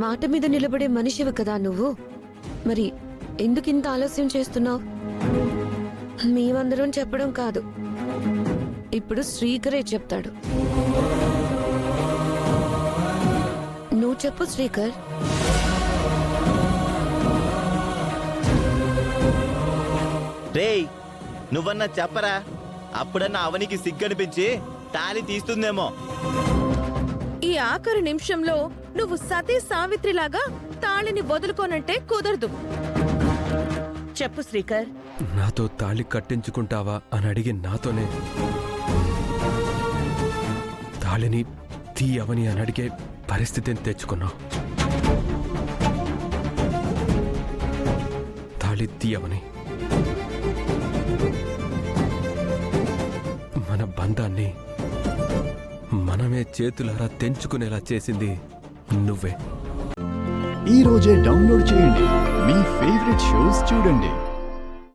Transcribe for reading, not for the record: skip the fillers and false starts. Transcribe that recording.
మాట మీద నిలబడే మనిషివి కదా నువ్వు. మరి ఎందుకింత ఆలస్యం చేస్తున్నావు? మేమందరం చెప్పడం కాదు, ఇప్పుడు శ్రీకరే చెప్తాడు. నువ్వు చెప్పు శ్రీకర్. రేయ్, నువ్వన్నా చెప్పరా, అప్పుడన్నా అవనికి సిగ్గనిపించి తాళి తీస్తుందేమో. ఈ ఆఖరి నిమిషంలో నువ్వు సతీ సావిత్రిలాగా తాళిని వదులుకోనంటే కుదరదు. చెప్పు శ్రీకర్. నాతో తాళి కట్టించుకుంటావా అని అడిగి నాతోనే తాళిని తీయవని అని అడిగే పరిస్థితిని తెచ్చుకున్నావు. తాళి తీయవని, మన బంధాన్ని మనమే చేతులారా తెంచుకునేలా చేసింది నువ్వే. ఈ రోజే డౌన్లోడ్ చేయండి, మీ ఫేవరెట్ షోస్ చూడండి.